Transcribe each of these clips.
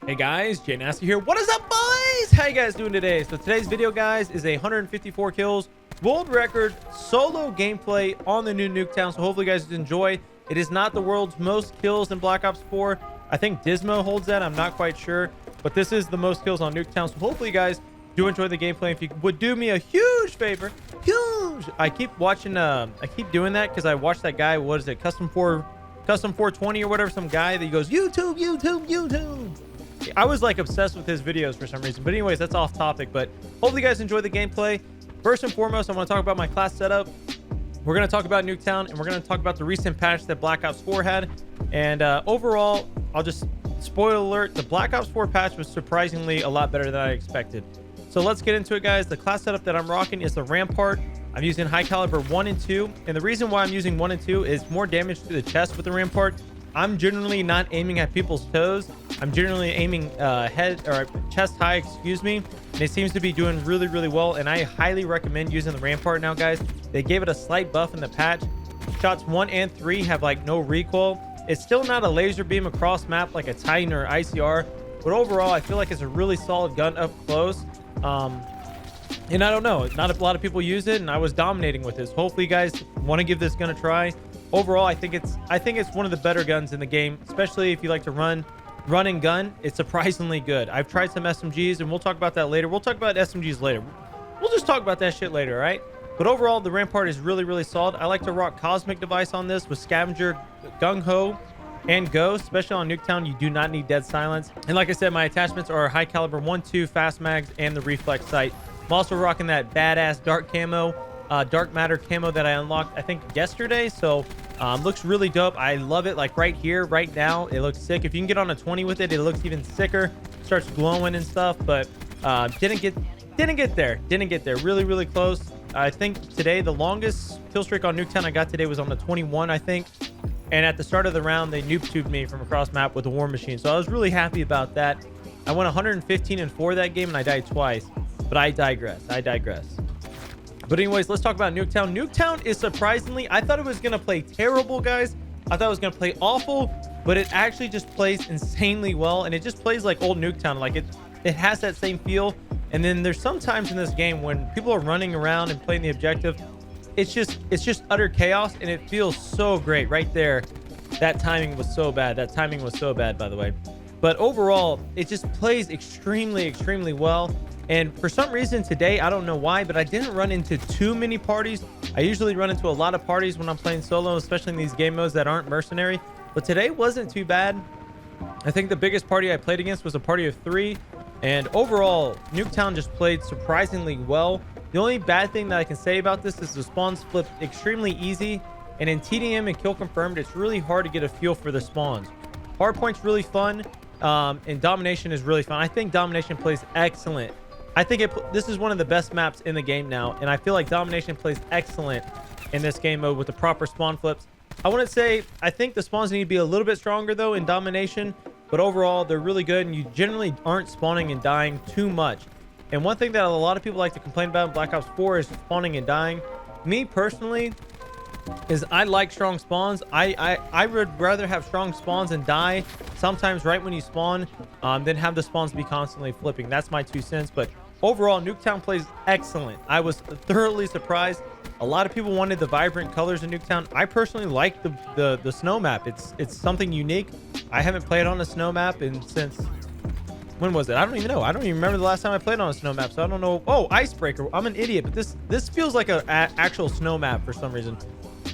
Hey guys, JNasty here. What is up, boys? How you guys doing today? So today's video, guys, is a 154 kills world record solo gameplay on the new Nuketown. So hopefully you guys enjoy. It is not the world's most kills in Black Ops 4. I think Dismo holds that. I'm not quite sure, but this is the most kills on Nuketown. So hopefully you guys do enjoy the gameplay. If you would do me a huge favor, I keep watching. I keep doing that because I watched that guy. What is it? Custom 420 or whatever. Some guy that he goes YouTube. I was like obsessed with his videos for some reason, but anyways, that's off topic. But hopefully you guys enjoy the gameplay. First and foremost, I want to talk about my class setup. We're going to talk about Nuketown, and we're going to talk about the recent patch that Black Ops 4 had. And overall, I'll just spoiler alert, the Black Ops 4 patch was surprisingly a lot better than I expected. So let's get into it, guys. The class setup that I'm rocking is the Rampart. I'm using high caliber 1 and 2, and the reason why I'm using 1 and 2 is more damage to the chest with the Rampart. I'm generally not aiming at people's toes. I'm generally aiming head or chest high, excuse me. And it seems to be doing really well. And I highly recommend using the Rampart now, guys. They gave it a slight buff in the patch. Shots 1 and 3 have like no recoil. It's still not a laser beam across map like a Titan or ICR, but overall, I feel like it's a really solid gun up close. And I don't know, not a lot of people use it, and I was dominating with this. Hopefully, you guys want to give this gun a try. Overall, I think it's one of the better guns in the game, especially if you like to run and gun. It's surprisingly good. I've tried some SMGs, and we'll talk about that later. We'll talk about SMGs later. We'll just talk about that shit later, all right? But overall, the Rampart is really solid. I like to rock Cosmic Device on this with Scavenger, Gung Ho, and Ghost. Especially on Nuketown, you do not need Dead Silence. And like I said, my attachments are high caliber 1-2 fast mags and the reflex sight. I'm also rocking that badass dark camo, dark matter camo that I unlocked I think yesterday. So looks really dope. I love it. Like right here, right now, it looks sick. If you can get on a 20 with it, it looks even sicker. Starts glowing and stuff, but didn't get there. Really close. I think today the longest kill streak on Nuketown I got today was on the 21, I think. And at the start of the round, they noob tubed me from across map with a war machine. So I was really happy about that. I went 115-4 that game, and I died twice. But I digress. But anyways, let's talk about Nuketown. Nuketown is surprisingly, I thought it was going to play terrible, guys. I thought it was going to play awful, but it actually just plays insanely well. And it just plays like old Nuketown. Like it has that same feel. And then there's some times in this game when people are running around and playing the objective, it's just utter chaos, and it feels so great right there. That timing was so bad. By the way. But overall, it just plays extremely well. And for some reason today, I don't know why, but I didn't run into too many parties. I usually run into a lot of parties when I'm playing solo, especially in these game modes that aren't mercenary. But today wasn't too bad. I think the biggest party I played against was a party of 3. And overall, Nuketown just played surprisingly well. The only bad thing that I can say about this is the spawns flip extremely easy. And in TDM and Kill Confirmed, it's really hard to get a feel for the spawns. Hardpoint's really fun. And Domination is really fun. I think Domination plays excellent. I think this is one of the best maps in the game now, and I feel like Domination plays excellent in this game mode with the proper spawn flips. I wouldn't say, I think the spawns need to be a little bit stronger though in Domination, but overall they're really good, and you generally aren't spawning and dying too much. And one thing that a lot of people like to complain about in Black Ops 4 is spawning and dying. Me personally, is I like strong spawns. I would rather have strong spawns and die sometimes right when you spawn than have the spawns be constantly flipping. That's my 2 cents. But overall, Nuketown plays excellent. I was thoroughly surprised. A lot of people wanted the vibrant colors in Nuketown. I personally like the snow map. It's something unique. I haven't played on a snow map since when was it? I don't even know. I don't even remember the last time I played on a snow map, so I don't know. Oh, Icebreaker. I'm an idiot, but this feels like a actual snow map for some reason.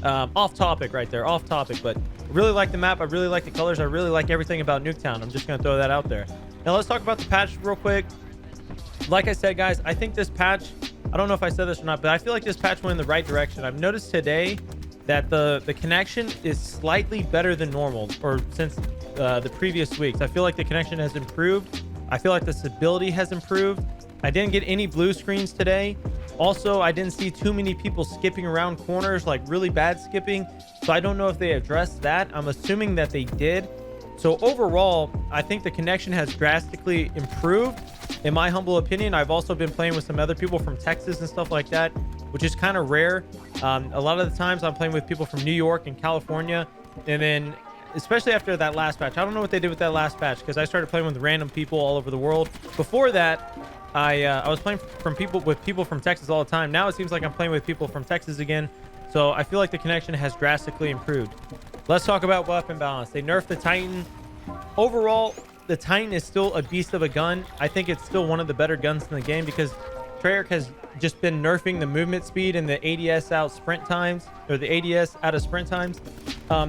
Off topic right there, off topic, but I really like the map. I really like the colors. I really like everything about Nuketown. I'm just going to throw that out there. Now let's talk about the patch real quick. Like I said, guys, I think this patch, I don't know if I said this or not, but I feel like this patch went in the right direction. I've noticed today that the connection is slightly better than normal, or since the previous weeks. I feel like the connection has improved. I feel like the stability has improved. I didn't get any blue screens today. Also, I didn't see too many people skipping around corners, like really bad skipping. So I don't know if they addressed that. I'm assuming that they did. So overall, I think the connection has drastically improved. In my humble opinion, I've also been playing with some other people from Texas and stuff like that, which is kind of rare. A lot of the times I'm playing with people from New York and California. And then especially after that last patch. I don't know what they did with that last patch because I started playing with random people all over the world. Before that, I was playing with people from Texas all the time. Now it seems like I'm playing with people from Texas again. So I feel like the connection has drastically improved. Let's talk about weapon balance. They nerfed the Titan. Overall, the Titan is still a beast of a gun. I think it's still one of the better guns in the game because Treyarch has just been nerfing the movement speed and the ADS out sprint times, or the ADS out of sprint times.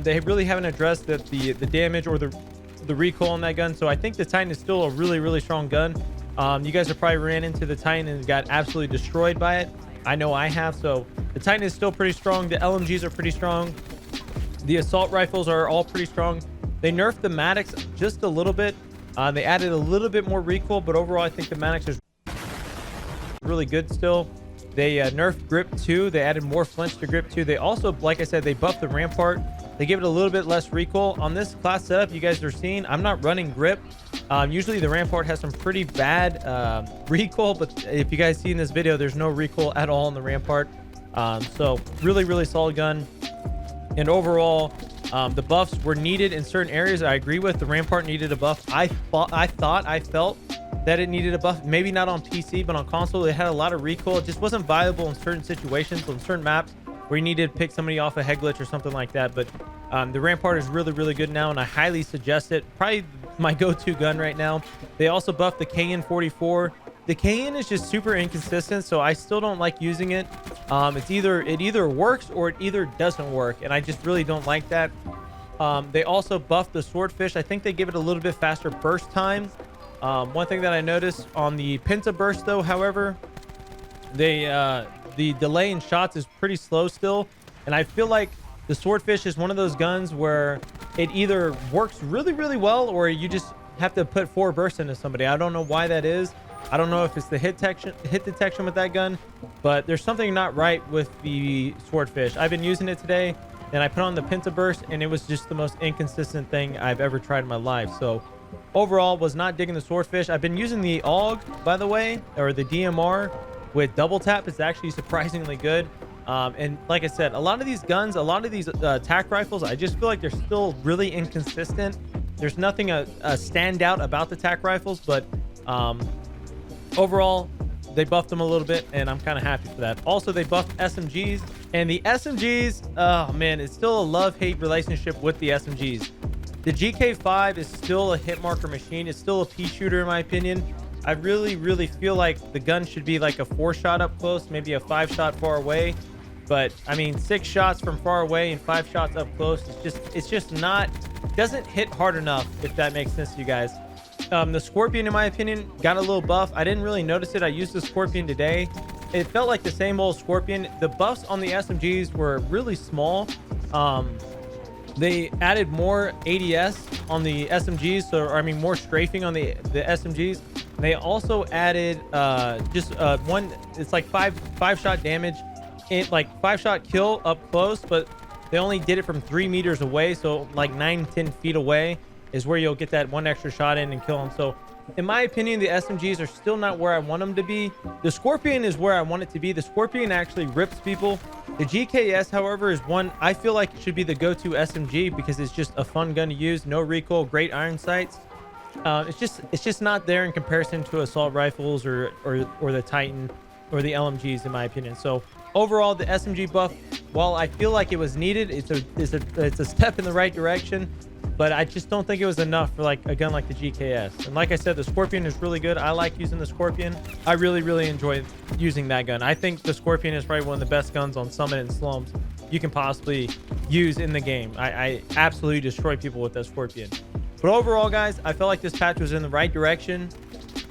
They really haven't addressed the damage or the recoil on that gun. So I think the Titan is still a really, really strong gun. You guys have probably ran into the Titan and got absolutely destroyed by it. I know I have. So the Titan is still pretty strong. The LMGs are pretty strong. The assault rifles are all pretty strong. They nerfed the Maddox just a little bit. They added a little bit more recoil, but overall I think the Maddox is really good still. They nerfed grip 2. They added more flinch to grip 2. They also, like I said, they buffed the Rampart. They give it a little bit less recoil. On this class setup you guys are seeing, I'm not running grip. Usually the Rampart has some pretty bad recoil, but if you guys see in this video, there's no recoil at all on the Rampart. So really, really solid gun. And overall, the buffs were needed in certain areas. I agree with the Rampart needed a buff. I felt that it needed a buff. Maybe not on PC, but on console, it had a lot of recoil. It just wasn't viable in certain situations, on certain maps where you needed to pick somebody off a head glitch or something like that. But the Rampart is really, really good now, and I highly suggest it. Probably my go-to gun right now. They also buffed the KN44. The KN is just super inconsistent, so I still don't like using it. It either works or it either doesn't work, and I just really don't like that. They also buffed the Swordfish. I think they give it a little bit faster burst time. One thing that I noticed on the Penta burst, though, however, the delay in shots is pretty slow still, and I feel like the Swordfish is one of those guns where it either works really, really well, or you just have to put 4 bursts into somebody. I don't know why that is. I don't know if it's the hit detection with that gun, but there's something not right with the Swordfish. I've been using it today, and I put on the Penta burst, and it was just the most inconsistent thing I've ever tried in my life. So overall, was not digging the Swordfish. I've been using the AUG, by the way, or the DMR with double tap. It's actually surprisingly good. And like I said, a lot of these guns, a lot of these attack rifles, I just feel like they're still really inconsistent. There's nothing stand out about the attack rifles, but overall, they buffed them a little bit, and I'm kind of happy for that. Also, they buffed SMGs, and the SMGs, oh man, it's still a love-hate relationship with the SMGs. The GK5 is still a hit marker machine. It's still a pea shooter in my opinion. I really, really feel like the gun should be like a 4-shot up close, maybe a 5-shot far away. But I mean, 6 shots from far away and 5 shots up close, it's just not, doesn't hit hard enough, if that makes sense to you guys. The Scorpion, in my opinion, got a little buff. I didn't really notice it. I used the Scorpion today. It felt like the same old Scorpion. The buffs on the SMGs were really small. They added more ADS on the SMGs, so I mean more strafing on the SMGs. They also added one. It's like five shot damage, like 5-shot kill up close, but they only did it from 3 meters away, so like 9-10 feet away is where you'll get that 1 extra shot in and kill them. So in my opinion, the SMGs are still not where I want them to be. The Scorpion is where I want it to be. The Scorpion actually rips people. The GKS, however, is one I feel like it should be the go-to SMG because it's just a fun gun to use. No recoil, great iron sights. It's just not there in comparison to assault rifles or the Titan or the LMGs, in my opinion. So overall, the SMG buff, while I feel like it was needed, it's a step in the right direction. But I just don't think it was enough for like a gun like the GKS. And like I said, the Scorpion is really good. I like using the Scorpion. I really, really enjoy using that gun. I think the Scorpion is probably one of the best guns on Summit and Slums you can possibly use in the game. I absolutely destroy people with that Scorpion. But overall, guys, I felt like this patch was in the right direction.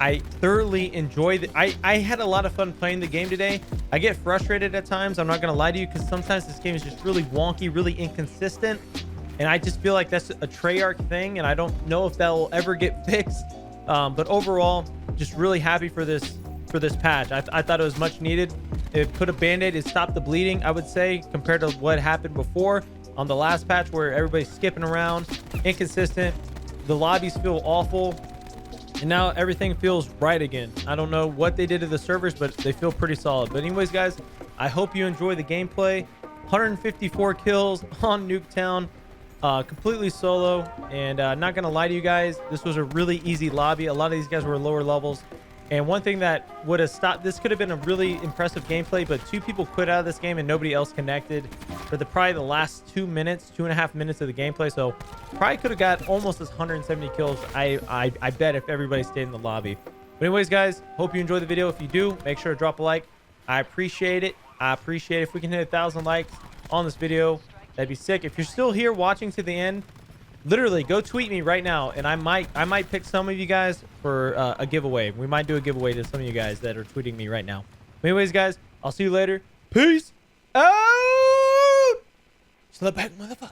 I thoroughly enjoyed it. I had a lot of fun playing the game today. I get frustrated at times. I'm not going to lie to you, because sometimes this game is just really wonky, really inconsistent. And I just feel like that's a Treyarch thing, and I don't know if that will ever get fixed. But overall, just really happy for this patch. I thought it was much needed. It put a band-aid, it stopped the bleeding, I would say, compared to what happened before on the last patch where everybody's skipping around, inconsistent. The lobbies feel awful. And now everything feels right again. I don't know what they did to the servers, but they feel pretty solid. But anyways, guys, I hope you enjoy the gameplay. 154 kills on Nuketown. completely solo. And not gonna lie to you guys, this was a really easy lobby. A lot of these guys were lower levels, and one thing that would have stopped this could have been a really impressive gameplay, but 2 people quit out of this game and nobody else connected for probably the last 2.5 minutes of the gameplay. So probably could have got almost this 170 kills, I bet, if everybody stayed in the lobby. But anyways, guys, hope you enjoyed the video. If you do, make sure to drop a like. I appreciate it. If we can hit 1,000 likes on this video, that'd be sick. If you're still here watching to the end, literally go tweet me right now, and I might pick some of you guys for a giveaway. We might do a giveaway to some of you guys that are tweeting me right now. But anyways, guys, I'll see you later. Peace out. Slap back, motherfucker.